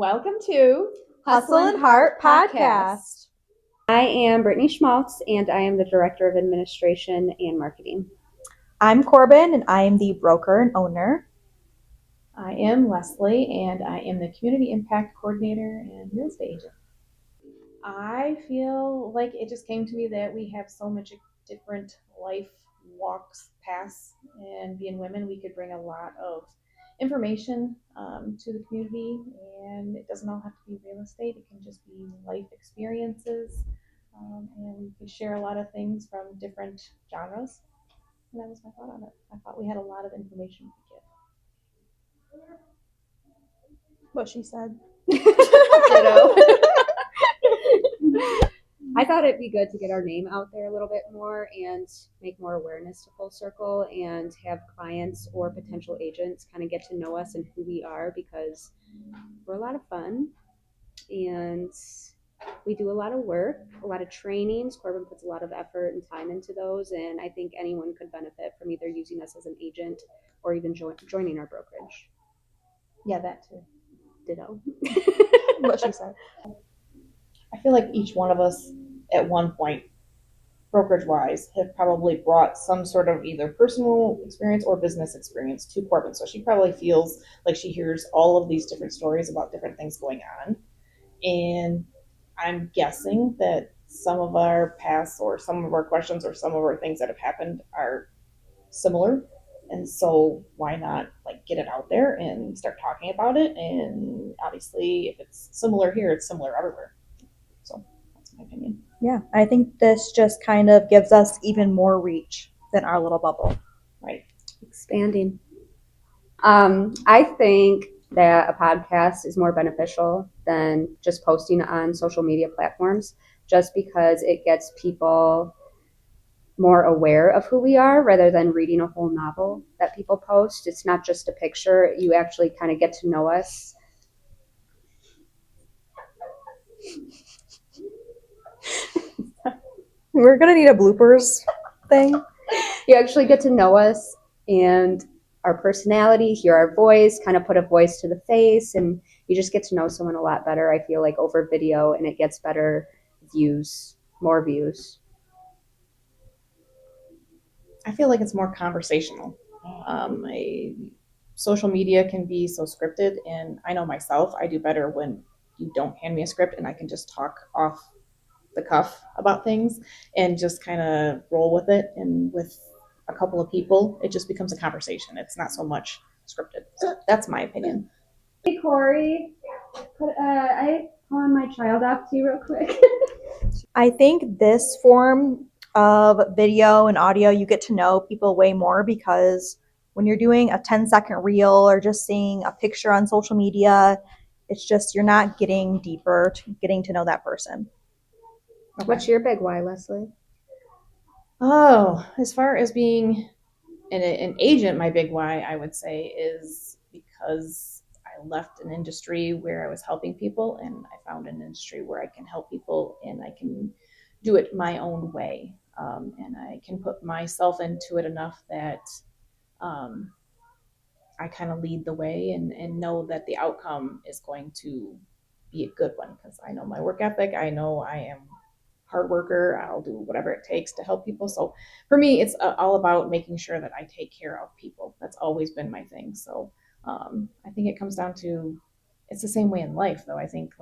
Welcome to Hustle and Heart Podcast. I am Brittany Schmaltz, and I am the Director of Administration and Marketing. I'm Corbin, and I am the broker and owner. I am Leslie, and I am the Community Impact Coordinator and Real Estate Agent. I feel like it just came to me that we have so much different life walks, paths, and being women, we could bring a lot of information to the community, and it doesn't all have to be real estate. It can just be life experiences, and we can share a lot of things from different genres. And that was my thought on it. I thought we had a lot of information to give. What she said. I thought it'd be good to get our name out there a little bit more and make more awareness to Full Circle and have clients or potential agents kind of get to know us and who we are, because we're a lot of fun and we do a lot of work, a lot of trainings. Corbin puts a lot of effort and time into those, and I think anyone could benefit from either using us as an agent or even joining our brokerage. Yeah, that too. Ditto. What she said. I feel like each one of us at one point, brokerage-wise, have probably brought some sort of either personal experience or business experience to Corbin. So she probably feels like she hears all of these different stories about different things going on. And I'm guessing that some of our pasts or some of our questions or some of our things that have happened are similar. And so why not get it out there and start talking about it? And obviously, if it's similar here, it's similar everywhere. So that's my opinion. Yeah, I think this just kind of gives us even more reach than our little bubble. Right. Expanding. I think that a podcast is more beneficial than just posting on social media platforms, just because it gets people more aware of who we are rather than reading a whole novel that people post. It's not just a picture. You actually kind of get to know us. We're going to need a bloopers thing. You actually get to know us and our personality, hear our voice, kind of put a voice to the face, and you just get to know someone a lot better, I feel like, over video, and it gets better views, more views. I feel like it's more conversational. Social media can be so scripted, and I know myself, I do better when you don't hand me a script and I can just talk off the cuff about things and just kind of roll with it. And with a couple of people, it just becomes a conversation. It's not so much scripted. So that's my opinion. Hey, Corey, I pawn my child off to you real quick. I think this form of video and audio, you get to know people way more, because when you're doing a 10-second reel or just seeing a picture on social media, it's just you're not getting deeper to getting to know that person. Okay. What's your big why, Leslie? Oh, as far as being an agent, my big why, I would say, is because I left an industry where I was helping people, and I found an industry where I can help people and I can do it my own way. And I can put myself into it enough that I kind of lead the way and know that the outcome is going to be a good one, because I know my work ethic. I know I am a hard worker. I'll do whatever it takes to help people. So for me, it's all about making sure that I take care of people. That's always been my thing. So I think it comes down to, it's the same way in life, though. I think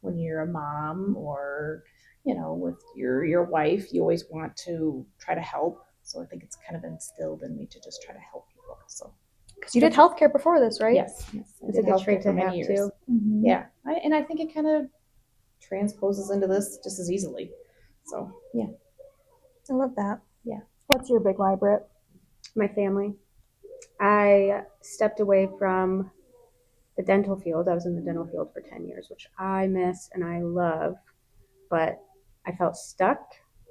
when you're a mom or with your wife, you always want to try to help. So I think it's kind of instilled in me to just try to help people. So because you did healthcare before this, right? Yes. It's a good trait to have too. Mm-hmm. Yeah, and I think it kind of transposes into this just as easily. So yeah, I love that. Yeah. What's your big why, Britt? My family. I stepped away from the dental field. I was in the dental field for 10 years, which I miss and I love, but I felt stuck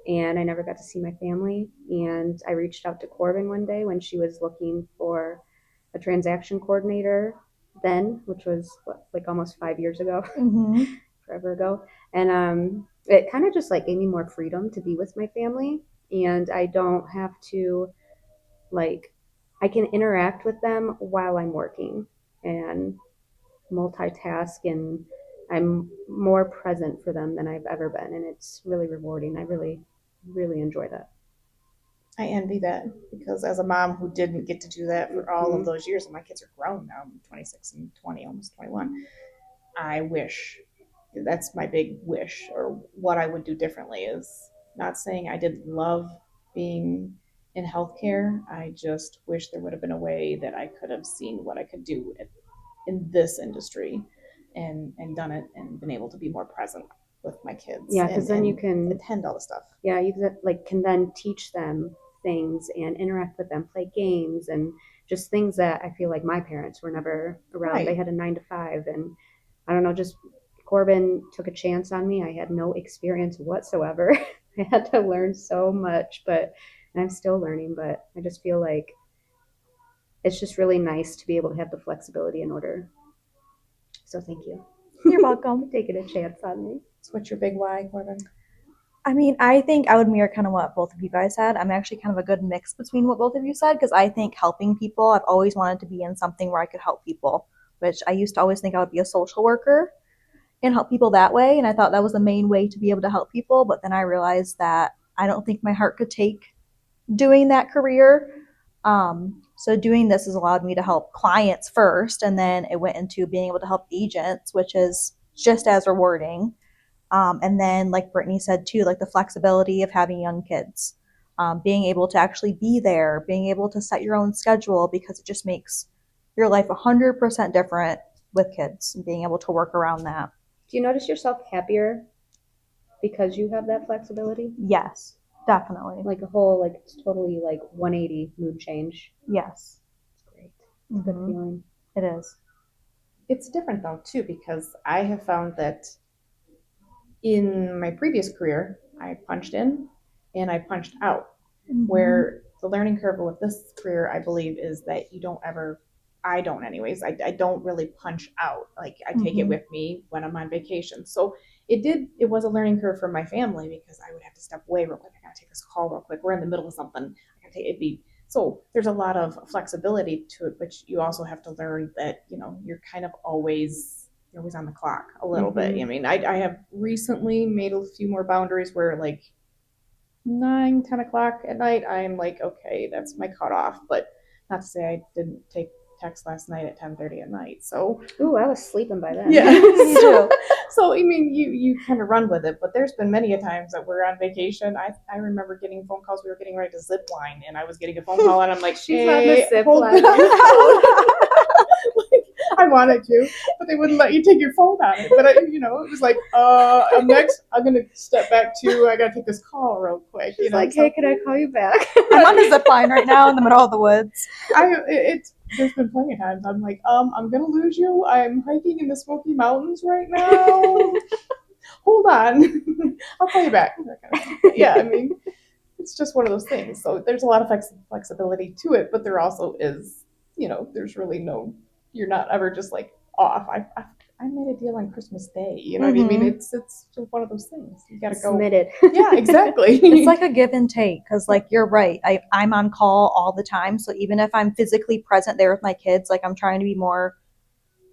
and I never got to see my family. And I reached out to Corbin one day when she was looking for a transaction coordinator then, which was almost 5 years ago, forever ago. And it kind of just gave me more freedom to be with my family, and I don't have to I can interact with them while I'm working, and multitask, and I'm more present for them than I've ever been, and it's really rewarding. I really, really enjoy that. I envy that because as a mom who didn't get to do that for all of those years, and my kids are grown now, I'm 26 and 20, almost 21, I wish, that's my big wish, or what I would do differently is, not saying I didn't love being in healthcare. I just wish there would have been a way that I could have seen what I could do in this industry and done it and been able to be more present with my kids. Yeah, because then you and can attend all the stuff. Yeah, you can then teach them things and interact with them, play games, and just things that I feel like my parents were never around. Right. They had a 9 to 5, and I don't know, just Corbin took a chance on me. I had no experience whatsoever. I had to learn so much, and I'm still learning, but I just feel like it's just really nice to be able to have the flexibility in order. So thank you. You're welcome. Taking a chance on me. So what's your big why, Corbin? I mean, I think I would mirror kind of what both of you guys said. I'm actually kind of a good mix between what both of you said because I think helping people, I've always wanted to be in something where I could help people, which I used to always think I would be a social worker and help people that way. And I thought that was the main way to be able to help people. But then I realized that I don't think my heart could take doing that career. So doing this has allowed me to help clients first, and then it went into being able to help agents, which is just as rewarding. And then, like Brittany said too, like the flexibility of having young kids, being able to actually be there, being able to set your own schedule because it just makes your life 100% different with kids and being able to work around that. Do you notice yourself happier because you have that flexibility? Yes, definitely. Like a whole, like it's totally like 180 mood change. Yes. It's great. It's a good feeling. It is. It's different though too because I have found that in my previous career, I punched in and I punched out. Mm-hmm. Where the learning curve with this career, I believe, is that you don't ever, I don't anyways, I don't really punch out. Like I take it with me when I'm on vacation. So it was a learning curve for my family because I would have to step away real quick. I gotta take this call real quick. We're in the middle of something. I gotta take it. So there's a lot of flexibility to it, but you also have to learn that, you're kind of always, you're always on the clock a little bit. I mean, I have recently made a few more boundaries where like 9-10 o'clock at night, I'm like, okay, that's my cutoff. But not to say I didn't take text last night at 10:30 at night. So Ooh, I was sleeping by then. yeah. Me too. So I mean, you kind of run with it. But there's been many a times that we're on vacation. I remember getting phone calls. We were getting ready to zip line, and I was getting a phone call, and I'm like, She's on the zip hold line. Like, I wanted to, but they wouldn't let you take your phone on it. But it was like, next, I'm gonna step back to. I gotta take this call real quick. She's like, hey, can I call you back? I'm on a zip line right now in the middle of the woods. There's been plenty of times I'm like, I'm gonna lose you. I'm hiking in the Smoky Mountains right now. Hold on, I'll call you back. Yeah, I mean, it's just one of those things. So there's a lot of flexibility to it, but there also is, there's really no. You're not ever just like off. I made a deal on Christmas Day. You know what I mean? It's just one of those things. You gotta go. Submitted. Yeah, exactly. It's like a give and take because, like, you're right. I'm on call all the time. So even if I'm physically present there with my kids, like, I'm trying to be more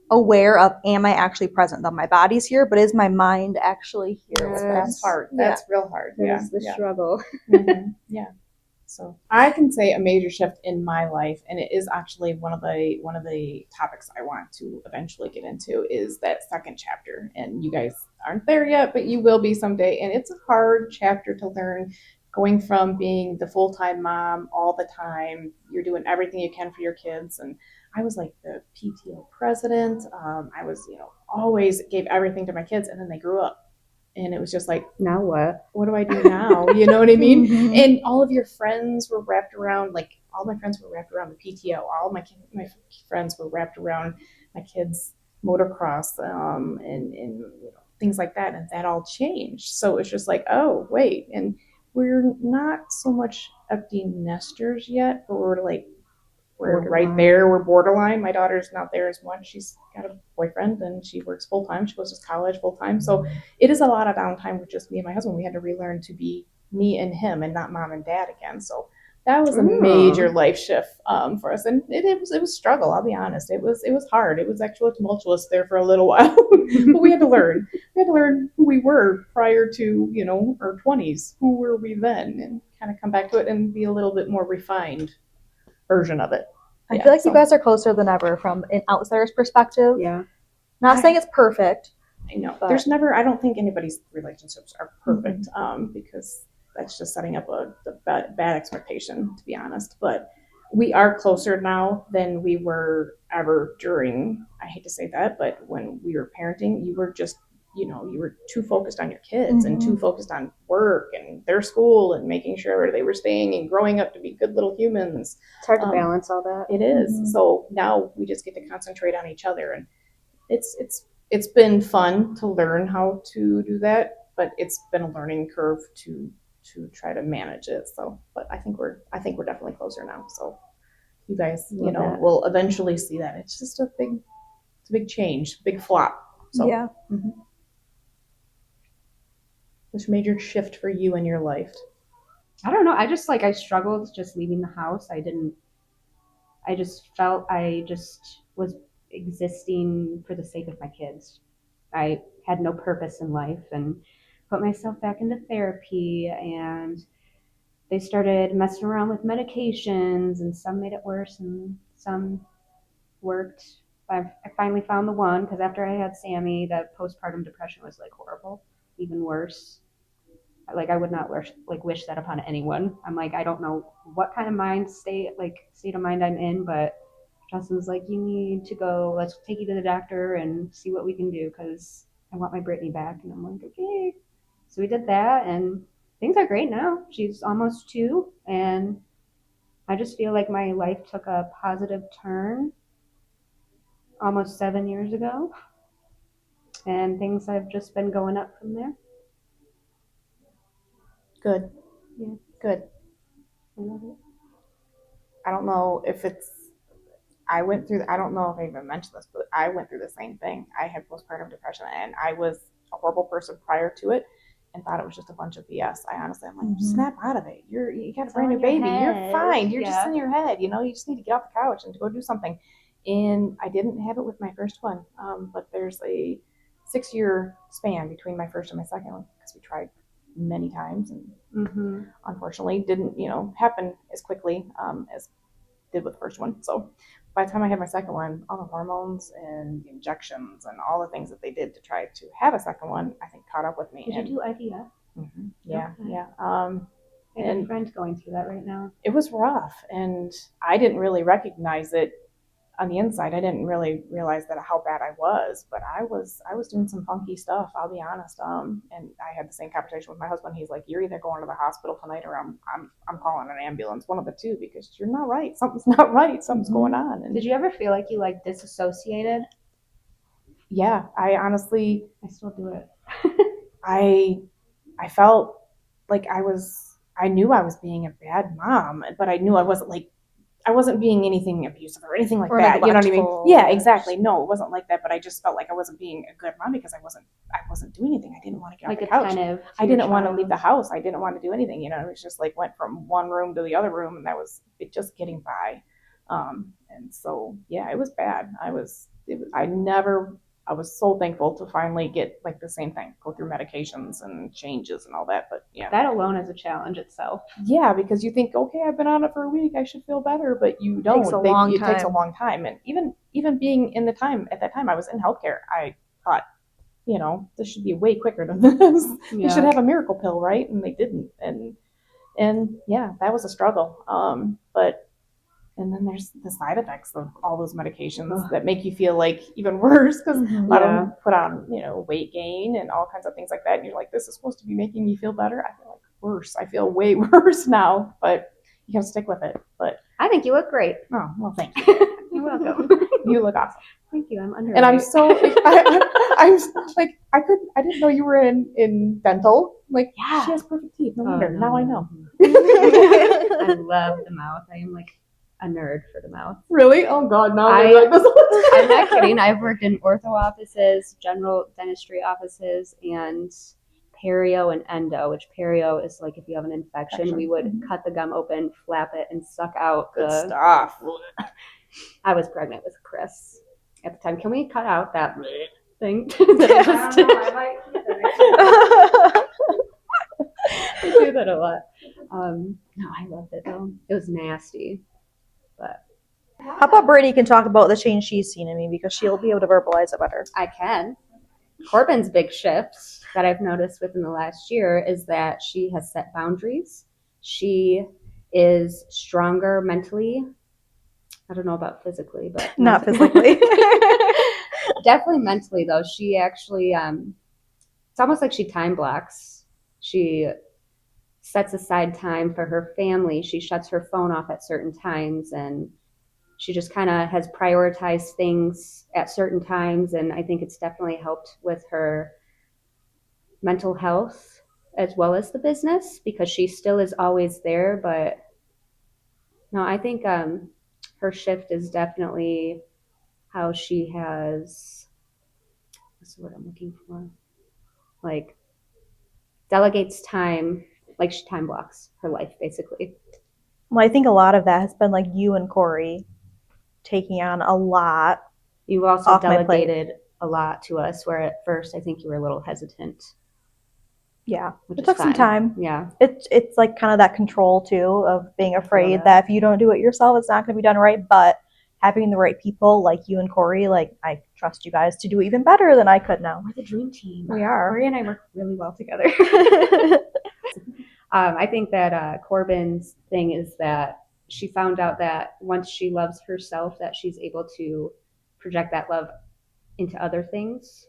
aware of, am I actually present? Though my body's here, but is my mind actually here? Yes. That's hard. That's real hard. That is the struggle. Yeah. So I can say a major shift in my life, and it is actually one of the topics I want to eventually get into, is that second chapter. And you guys aren't there yet, but you will be someday. And it's a hard chapter to learn, going from being the full-time mom all the time. You're doing everything you can for your kids. And I was like the PTO president. I was, always gave everything to my kids, and then they grew up. And it was just like, Now what? What do I do now? You know what I mean? And all of your friends were wrapped around, like all my friends were wrapped around the PTO. All my friends were wrapped around my kids' motocross and things like that. And that all changed. So it's just like, oh, wait. And we're not so much empty nesters yet, but we're right there. We're borderline. My daughter's not there as much. She's got a boyfriend and she works full time. She goes to college full time. So it is a lot of downtime with just me and my husband. We had to relearn to be me and him and not mom and dad again. So That was a Ooh. major life shift for us, and it was a struggle. I'll be honest. It was hard. It was actually tumultuous there for a little while, but we had to learn. We had to learn who we were prior to our 20s. Who were we then, and kind of come back to it and be a little bit more refined version of it. I feel like you guys are closer than ever from an outsider's perspective. Yeah. Not saying it's perfect. I know. But- There's never. I don't think anybody's relationships are perfect because that's just setting up a bad expectation, to be honest. But we are closer now than we were ever during. I hate to say that, but when we were parenting, you were just you were too focused on your kids and too focused on work and their school and making sure they were staying and growing up to be good little humans. It's hard to balance all that. It is. So now we just get to concentrate on each other, and it's been fun to learn how to do that, but it's been a learning curve to try to manage it. So, but I think we're definitely closer now. So you guys, will eventually see that. It's just a big change, big flop. So yeah. Which major shift for you in your life? I don't know. I struggled just leaving the house. I just felt I just was existing for the sake of my kids. I had no purpose in life and put myself back into therapy, and they started messing around with medications, and some made it worse and some worked. I finally found the one, because after I had Sammy, the postpartum depression was like horrible, even worse. Like I would not wish that upon anyone. I'm like, I don't know what kind of state of mind I'm in, but Justin's like, you need to go. Let's take you to the doctor and see what we can do, because I want my Brittany back. And I'm like, okay. So we did that, and things are great now. She's almost 2, and I just feel like my life took a positive turn almost 7 years ago, and things have just been going up from there. Good. Yeah. Good. I love it. I don't know if I don't know if I even mentioned this, but I went through the same thing. I had postpartum depression, and I was a horrible person prior to it and thought it was just a bunch of BS. I'm like, snap out of it. You got a brand new baby. You're fine. You're just in your head. You just need to get off the couch and to go do something. And I didn't have it with my first one. But there's a 6-year span between my first and my second one, because we tried many times and unfortunately didn't happen as quickly as did with the first one. So by the time I had my second one, all the hormones and the injections and all the things that they did to try to have a second one, I think caught up with me. Did you do IVF? Yeah. Okay. Yeah. I have a friend going through that right now. It was rough, and I didn't really recognize it on the inside. I didn't really realize how bad I was, but I was doing some funky stuff, I'll be honest. And I had the same conversation with my husband. He's like, you're either going to the hospital tonight or I'm calling an ambulance, one of the two, because you're not right. Something's not right. Something's going on. And did you ever feel like you disassociated? Yeah, I honestly, I still do it. I felt like I knew I was being a bad mom, but I knew I wasn't being anything abusive or anything like that. You know what I mean? Yeah, exactly. No, it wasn't like that, but I just felt like I wasn't being a good mom because I wasn't doing anything. I didn't want to get off the couch. I didn't want to leave the house. I didn't want to do anything. It was just went from one room to the other room, and that was it, just getting by. And so, yeah, it was bad. I was so thankful to finally get the same thing, go through medications and changes and all that. But yeah, that alone is a challenge itself. Yeah, because you think, okay, I've been on it for a week, I should feel better, but you don't. It takes a long time. And even being at that time, I was in healthcare. I thought, this should be way quicker than this. Yeah. They should have a miracle pill, right? And they didn't. And yeah, that was a struggle. And then there's the side effects of all those medications that make you feel even worse, because a lot of them put on, weight gain and all kinds of things like that. And you're like, this is supposed to be making me feel better. I feel worse. I feel way worse now, but you have to stick with it. But I think you look great. Oh, well, thank you. You're welcome. You look awesome. Thank you. I'm underrated. And I'm so, I didn't know you were in dental. Yeah. She has perfect teeth. No wonder. Now I know. I love the mouth. I am a nerd for the mouth. Really? Oh God, no. I'm not kidding. I've worked in ortho offices, general dentistry offices, and perio and endo, which perio is like if you have an infection, we would Mhm. cut the gum open, flap it, and suck out Good the stuff. I was pregnant with Chris at the time. Can we cut out that thing that I just did? I do that a lot. No, I loved it though. It was nasty, but How about Brittany can talk about the change she's seen in me because she'll be able to verbalize it better. I can. Corbin's big shift that I've noticed within the last year is that she has set boundaries. She is stronger mentally. I don't know about physically, but Not physically. Definitely mentally though. She actually it's almost like she time blocks. She sets aside time for her family. She shuts her phone off at certain times, and she just kind of has prioritized things at certain times. And I think it's definitely helped with her mental health as well as the business because she still is always there. But no, I think her shift is definitely how she has, what's the word I'm looking for? Like delegates time, like she time blocks her life basically. Well, I think a lot of that has been like you and Corey taking on a lot. You also Off my plate. delegated a lot to us, where at first I think you were a little hesitant. Yeah, Which it is took some fine. time. Yeah, It's like kind of that control too of being afraid that. that if you don't do it yourself, it's not going to be done right. But having the right people like you and Corey, like I trust you guys to do even better than I could now. we're the dream team. We are. Corey and I work really well together. I think that Corbin's thing is that she found out that once she loves herself, that she's able to project that love into other things.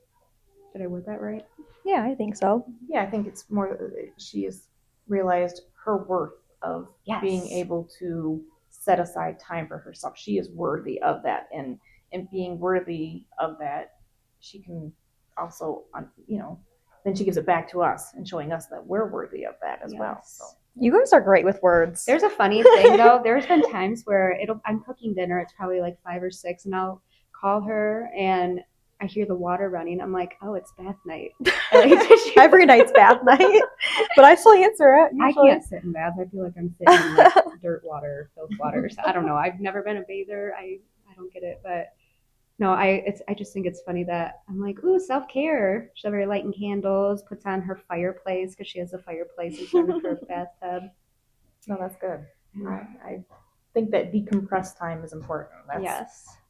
Did I word that right? Yeah, I think so. Yeah, I think it's more she has realized her worth of being able to set aside time for herself. She is worthy of that, and being worthy of that, she can also, then she gives it back to us and showing us that we're worthy of that as well. So You guys are great with words. There's a funny thing though. There's been times where I'm cooking dinner. It's probably like 5 or 6, and I'll call her and I hear the water running. I'm like, oh, it's bath night. Every night's bath night, but I still answer it. I can't sit in bath. I feel like I'm sitting in like dirt water, filth water. So I don't know. I've never been a bather. I don't get it, but no, I just think it's funny that I'm like, ooh, self-care. She's over here lighting candles, puts on her fireplace because she has a fireplace in front of her bathtub. no, that's good. I think that decompressed time is important.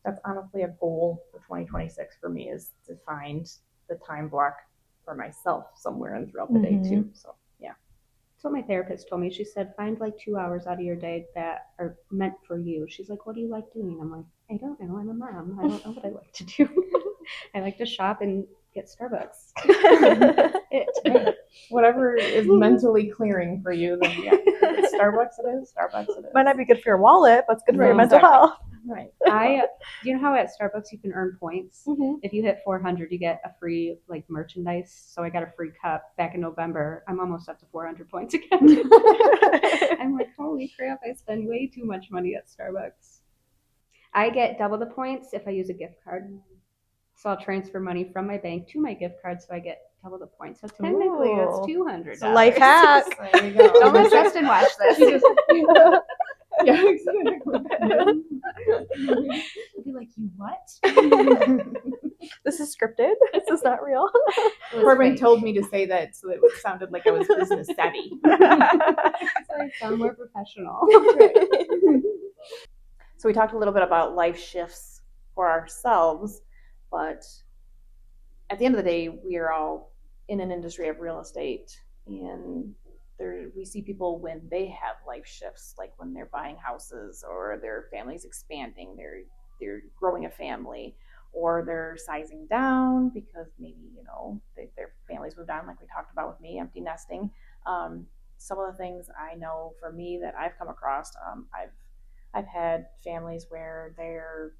That's honestly a goal for 2026 for me, is to find the time block for myself somewhere and throughout the day too. So yeah. That's what my therapist told me. She said, find like 2 hours out of your day that are meant for you. She's like, what do you like doing? I'm like, I don't know. I'm a mom. I don't know what I like to do. I like to shop and get Starbucks. Whatever is mentally clearing for you, then yeah. Starbucks it is. Might not be good for your wallet, but it's good for your mental health. Right. You know how at Starbucks you can earn points? Mm-hmm. If you hit 400, you get a free like merchandise. So I got a free cup back in November. I'm almost up to 400 points again. I'm like, holy crap, I spend way too much money at Starbucks. I get double the points if I use a gift card. So I'll transfer money from my bank to my gift card, so I get double the points. So technically, that's $200. It's a life hack. There you go. Don't let Justin watch this. Yeah, exactly. He'll be like, you what? This is scripted. This is not real. Corbin told me to say that so that it sounded like I was business savvy. So I sound more professional. So we talked a little bit about life shifts for ourselves, but at the end of the day, we are all in an industry of real estate, and we see people when they have life shifts, like when they're buying houses or their family's expanding, they're growing a family, or they're sizing down because maybe their families moved on, like we talked about with me, empty nesting. Some of the things I know for me that I've come across, I've had families where they're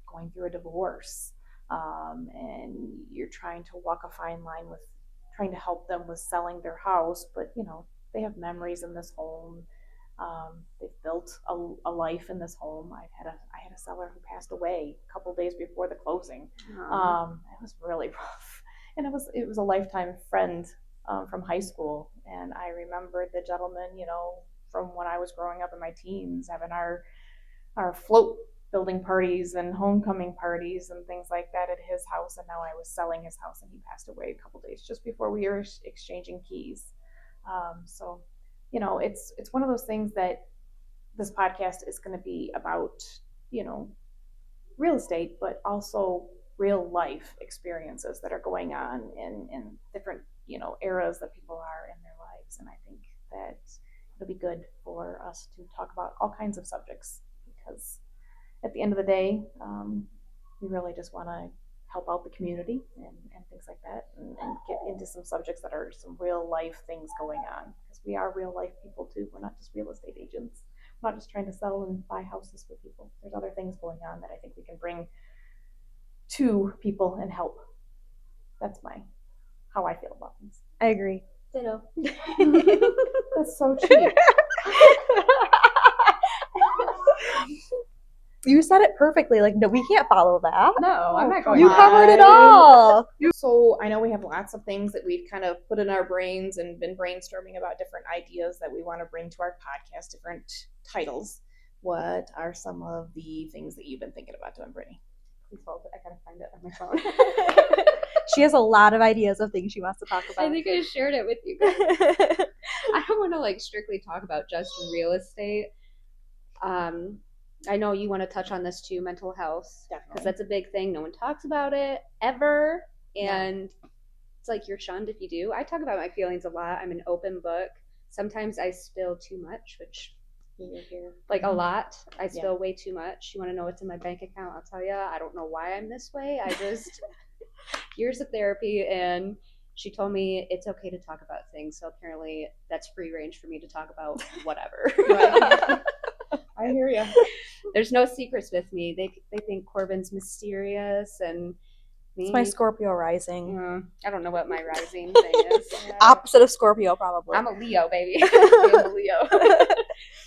going through a divorce, and you're trying to walk a fine line with trying to help them with selling their house, but they have memories in this home. They've built a life in this home. I had a seller who passed away a couple days before the closing. It was really rough, and it was a lifetime friend from high school. And I remember the gentleman, you know, from when I was growing up in my teens, having our float building parties and homecoming parties and things like that at his house. And now I was selling his house, and he passed away a couple days just before we were exchanging keys. So, you know, it's one of those things that this podcast is going to be about, you know, real estate, but also real life experiences that are going on in different, you know, eras that people are in their lives. And I think that it'll be good for us to talk about all kinds of subjects, because at the end of the day, we really just want to help out the community and things like that, and get into some subjects that are some real life things going on, because we are real life people too. We're not just real estate agents. We're not just trying to sell and buy houses for people. There's other things going on that I think we can bring to people and help. That's how I feel about things. I agree. Ditto. That's so cheap. You said it perfectly. Like, no, we can't follow that. No, I'm not going You to. covered it all. So I know we have lots of things that we've kind of put in our brains and been brainstorming about different ideas that we want to bring to our podcast, different titles. What are some of the things that you've been thinking about doing, Brittany? Please hold it. I gotta find it on my phone. She has a lot of ideas of things she wants to talk about. I think I shared it with you guys. I don't want to like strictly talk about just real estate. I know you want to touch on this too, mental health, because that's a big thing. No one talks about it ever, and it's like you're shunned if you do. I talk about my feelings a lot. I'm an open book. Sometimes I spill too much, which like a lot. I spill way too much. You want to know what's in my bank account? I'll tell you. I don't know why I'm this way. I just years of therapy, and she told me it's okay to talk about things. So apparently that's free range for me to talk about whatever. I hear you. There's no secrets with me. They think Corbin's mysterious, and me. It's my Scorpio rising. I don't know what my rising thing is. Opposite of Scorpio, probably. I'm a Leo, baby. I'm a Leo.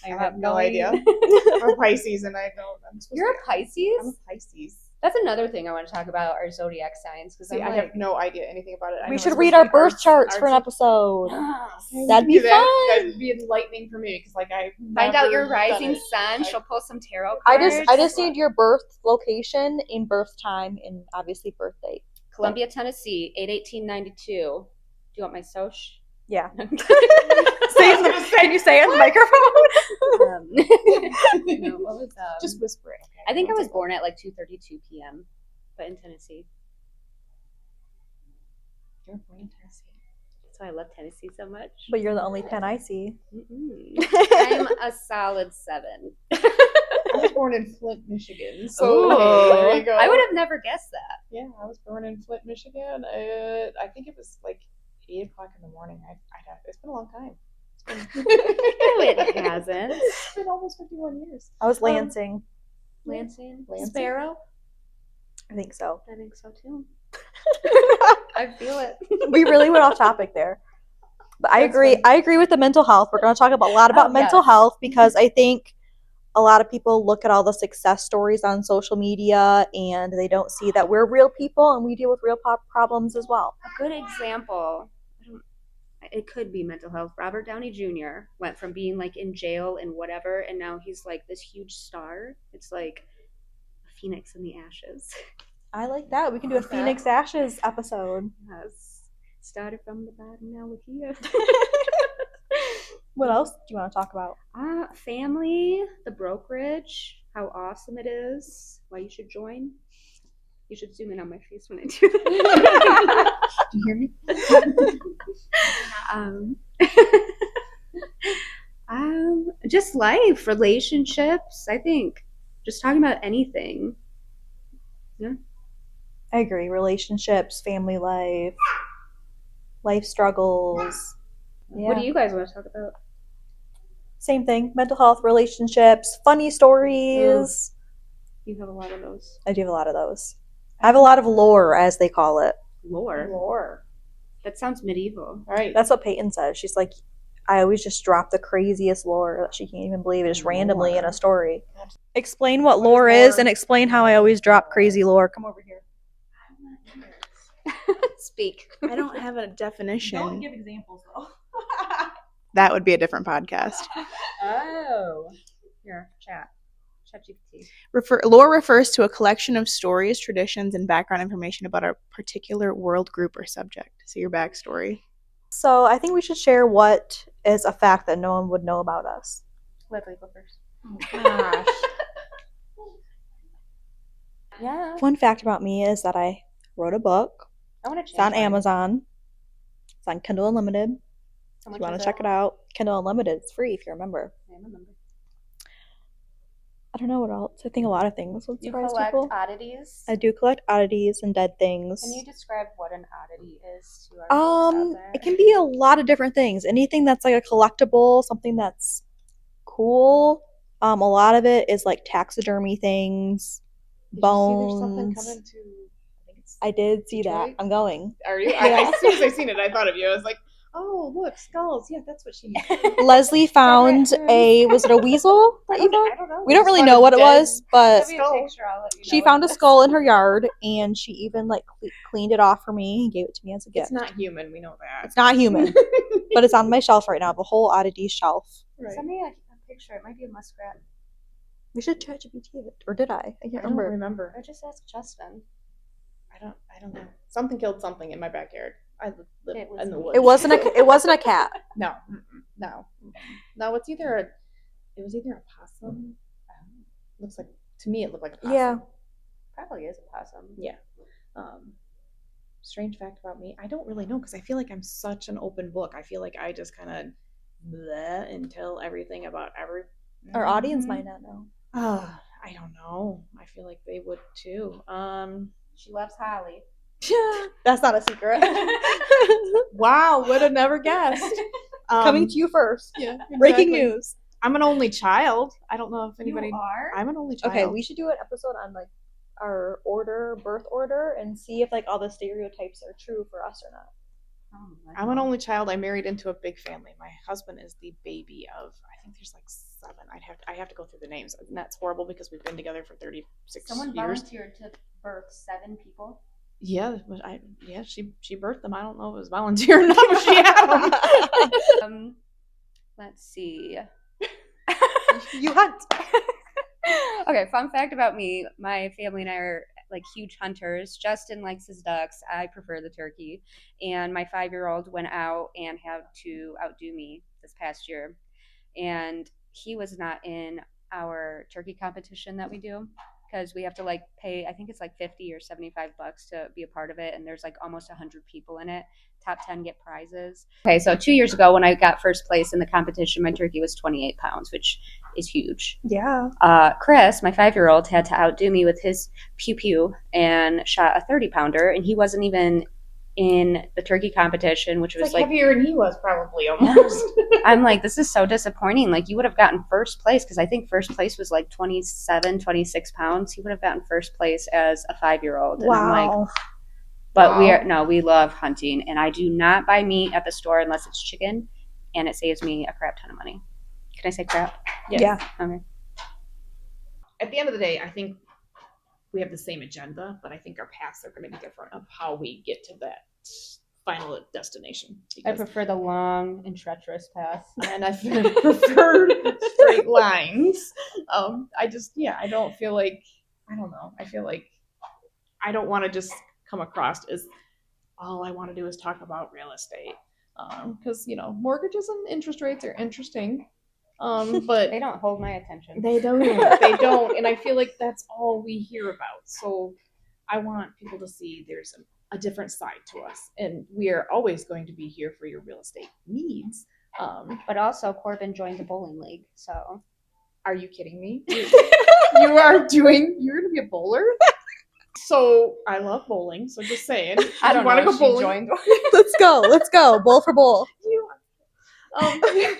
I have no idea. I'm a Pisces, and I don't. You're a Pisces? I'm a Pisces. That's another thing I want to talk about, our zodiac signs, because I have no idea anything about it. We should read our birth charts for an episode. That'd be fun. That'd be enlightening for me, because like I find out your rising sun. She'll pull some tarot I cards. just need your birth location and birth time and obviously birth date. Columbia, Tennessee, 8/18/92. Do you want my soch? Yeah. Can you say it in the microphone? No, what was just whisper it. Okay? I think I was born at like 2:32 p.m., but in Tennessee. You're born in Tennessee. That's why I love Tennessee so much. But you're the only 10 I see. I'm a solid 7. I was born in Flint, Michigan. So there you go. I would have never guessed that. Yeah, I was born in Flint, Michigan. I think it was like 8 o'clock in the morning. It's been a long time. No, it hasn't. It's been almost 51 years. I was Lansing. Lansing? Lansing? Sparrow? I think so. I think so too. I feel it. We really went off topic there. But I agree. I agree with the mental health. We're going to talk a lot about mental health, because I think a lot of people look at all the success stories on social media and they don't see that we're real people and we deal with real problems as well. A good example, it could be mental health. Robert Downey Jr. went from being like in jail and whatever, and now he's like this huge star. It's like a phoenix in the ashes. I like that. We can do a Phoenix Ashes episode. Yes. Started from the bottom, now we're here. What else do you want to talk about? Family, the brokerage, how awesome it is, why you should join. You should zoom in on my face when I do that. Do you hear me? Just life, relationships, I think. Just talking about anything. Yeah. I agree. Relationships, family life, life struggles. Yeah. What do you guys want to talk about? Same thing. Mental health, relationships, funny stories. You have a lot of those. I do have a lot of those. I have a lot of lore, as they call it. Lore. That sounds medieval. All right. That's what Peyton says. She's like, I always just drop the craziest lore that she can't even believe it, just randomly in a story. Explain what lore is and explain how I always drop crazy lore. Come over here. Speak. I don't have a definition. Don't give examples though. That would be a different podcast. Oh. Here, chat. ChatGPT. Lore refers to a collection of stories, traditions, and background information about a particular world group or subject. So your backstory. So I think we should share what is a fact that no one would know about us. Let me go first. Oh, gosh. Yeah. Fun fact about me is that I wrote a book. I want to It's change on mine. Amazon. It's on Kindle Unlimited. How If much you want is to check it out, Kindle Unlimited. It's free if you remember. I remember. I don't know what else. I think a lot of things would You surprise collect people. oddities. I do collect oddities and dead things. Can you describe what an oddity is to our folks out there? It can be a lot of different things. Anything that's like a collectible, something that's cool. A lot of it is like taxidermy things, Did bones. you see there's something coming to? I think it's. I did see that. Detroit? I'm going. Are you? Yeah. As soon as I seen it, I thought of you. I was like, oh, look, skulls. Yeah, that's what she means. Leslie found was it a weasel that you found? I don't know. We don't really know what it was, but Send me a picture, I'll let you know she what found it a is. skull in her yard, and she even like cleaned it off for me and gave it to me as a gift. It's not human. We know that. It's not human, but it's on my shelf right now, the whole oddity shelf. Right. Send me a picture. It might be a muskrat. We should ChatGPT it, or did I? I I can't don't remember. remember. Or just ask Justin. I don't know. Something killed something in my backyard. I live It was in the me. woods. It wasn't a cat. No. No. No. It's either it was either a possum. Looks like to me it looked like a possum. Yeah. Probably is a possum. Yeah. Strange fact about me. I don't really know because I feel like I'm such an open book. I feel like I just kind of bleh and tell everything about every. Our audience might not know. I don't know. I feel like they would too. She loves Holly. That's not a secret. Wow, would have never guessed. Coming to you first. Yeah, Breaking exactly. news. I'm an only child. I don't know if anybody. are? I'm an only child. Okay, we should do an episode on like our birth order, and see if like all the stereotypes are true for us or not. I'm an only child. I married into a big family. My husband is the baby of, I think there's like 7. I have to go through the names, and that's horrible because we've been together for 36 Someone years. volunteered to birth 7 people. Yeah, but she birthed them. I don't know if it was volunteer or not, but she had them. Let's see. You hunt. Okay, fun fact about me. My family and I are like huge hunters. Justin likes his ducks. I prefer the turkey. And my 5-year-old went out and had to outdo me this past year. And he was not in our turkey competition that we do because we have to like pay, I think it's like 50 or 75 bucks to be a part of it. And there's like almost 100 people in it. Top 10 get prizes. Okay, so 2 years ago when I got first place in the competition, my turkey was 28 pounds, which is huge. Yeah. Chris, my 5-year-old, had to outdo me with his pew pew and shot a 30-pounder, and he wasn't even in the turkey competition, which was like heavier than he was probably almost. I'm like, this is so disappointing. Like, you would have gotten first place because I think first place was like 27, 26 pounds. He would have gotten first place as a 5-year-old. And I'm like, Wow. but Wow. we love hunting, and I do not buy meat at the store unless it's chicken, and it saves me a crap ton of money. Can I say crap? Yes. Yeah. Okay. At the end of the day, I think we have the same agenda, but I think our paths are going to be different of how we get to that final destination. I Because- prefer the long and treacherous path. and I prefer straight lines. I don't feel like, I don't know. I feel like I don't want to just come across as all I want to do is talk about real estate. Because, mortgages and interest rates are interesting. But They don't hold my attention. they don't. And I feel like that's all we hear about. So I want people to see there's a different side to us. And we are always going to be here for your real estate needs. But also, Corbin joined the bowling league, so Are you kidding me? You're going to be a bowler? So I love bowling. So just saying. I don't want know. to If go she bowling. joined. Let's go. Bowl for bowl. I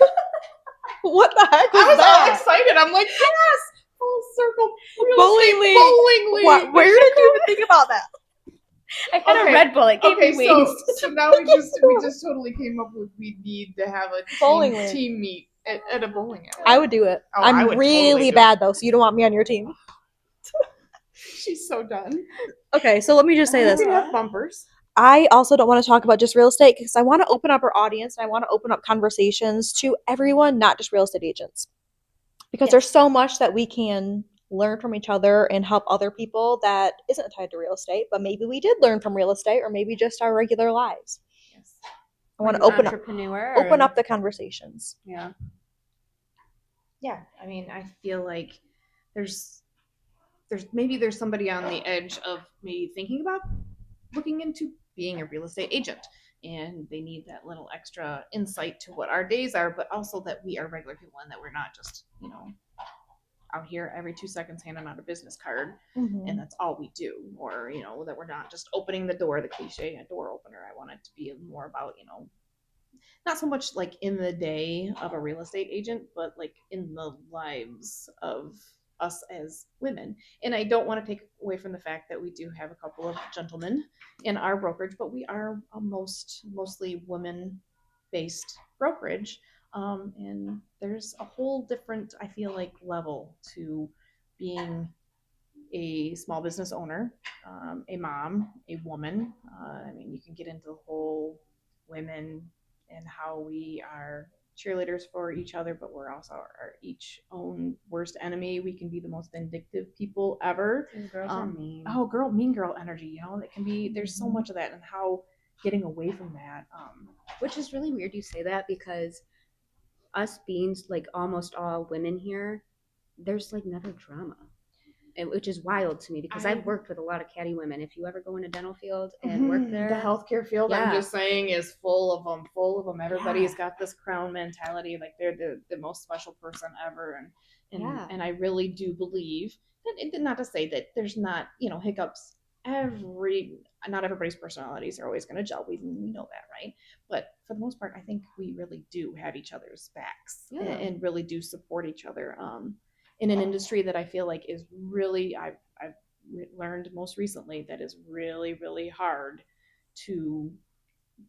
What the heck was was all that? excited. I'm like, yes, full circle real Bowling estate league. bowling league. What? Where did you even think about that? I had Okay. a Red Bull. It gave Okay, me wings. so now we just totally came up with we need to have a Bowling league. team meet at a bowling alley. I would do it. Oh, I I'm would really totally do bad though, so you don't want me on your team. She's so done. Okay, so let me just say You this. can have bumpers. I also don't want to talk about just real estate because I want to open up our audience and I want to open up conversations to everyone, not just real estate agents. Because there's so much that we can learn from each other and help other people that isn't tied to real estate, but maybe we did learn from real estate or maybe just our regular lives. Yes. I want to Like an open entrepreneur. up the conversations. Yeah. Yeah, I mean, I feel like there's maybe there's somebody on the edge of maybe thinking about looking into being a real estate agent, and they need that little extra insight to what our days are, but also that we are regular people and that we're not just, out here every 2 seconds handing out a business card and that's all we do, or that we're not just opening the door, the cliche door opener. I want it to be more about not so much like in the day of a real estate agent, but like in the lives of us as women. And I don't want to take away from the fact that we do have a couple of gentlemen in our brokerage, but we are a mostly women-based brokerage. And there's a whole different, I feel like, level to being a small business owner, a mom, a woman. I mean, you can get into the whole women and how we are cheerleaders for each other, but we're also our each own worst enemy. We can be the most vindictive people ever. These girls are mean. Oh, mean girl energy. That can be. There's so much of that, and how getting away from that. Which is really weird you say that, because us being like almost all women here, there's like never drama. Which is wild to me because I've worked with a lot of catty women. If you ever go in a dental field and work there, the healthcare field, Yeah. I'm just saying, is full of them. Everybody's got this crown mentality, like they're the most special person ever, and I really do believe that. Not to say that there's not hiccups. Not everybody's personalities are always going to gel. We know that, right? But for the most part, I think we really do have each other's backs and really do support each other. In an industry that I feel like is really, I've learned most recently that is really, really hard to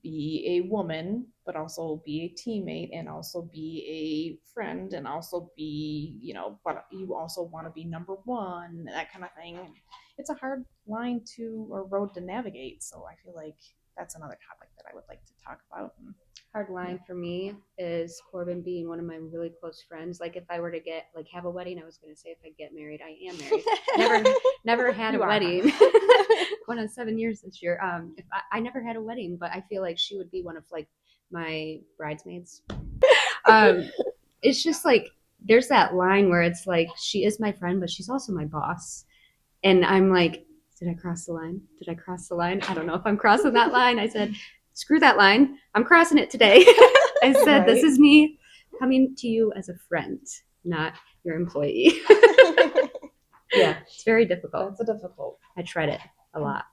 be a woman, but also be a teammate and also be a friend and also be, but you also want to be number one, that kind of thing. It's a hard line or road to navigate. So I feel like that's another topic that I would like to talk about. hard line for me is Corbin being one of my really close friends. Like if I were to have a wedding, I was going to say if I get married, I am married. Never had a wedding. Going on 7 years this year. If I never had a wedding, but I feel like she would be one of like my bridesmaids. It's just like there's that line where it's like she is my friend, but she's also my boss, and I'm like, did I cross the line? Did I cross the line? I don't know if I'm crossing that line. I said, screw that line. I'm crossing it today. I said, This is me coming to you as a friend, not your employee. Yeah, it's very difficult. That's a difficult. I tread it a lot.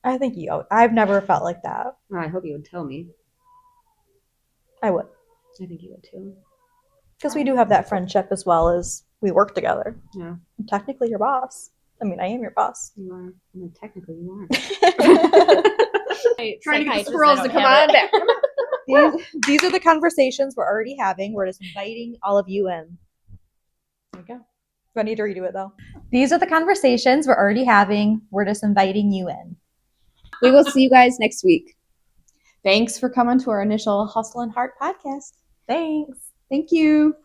I think I've never felt like that. Oh, I hope you would tell me. I would. I think you would too. Because we do have that friendship as well as we work together. Yeah. I'm technically your boss. I mean, I am your boss. You are. I mean, technically you are. Trying to get the squirrels to come on back. These are the conversations we're already having. We're just inviting all of you in. There you go. Do I need to redo it though? These are the conversations we're already having. We're just inviting you in. We will see you guys next week. Thanks for coming to our initial Hustle and Heart podcast. Thanks. Thank you.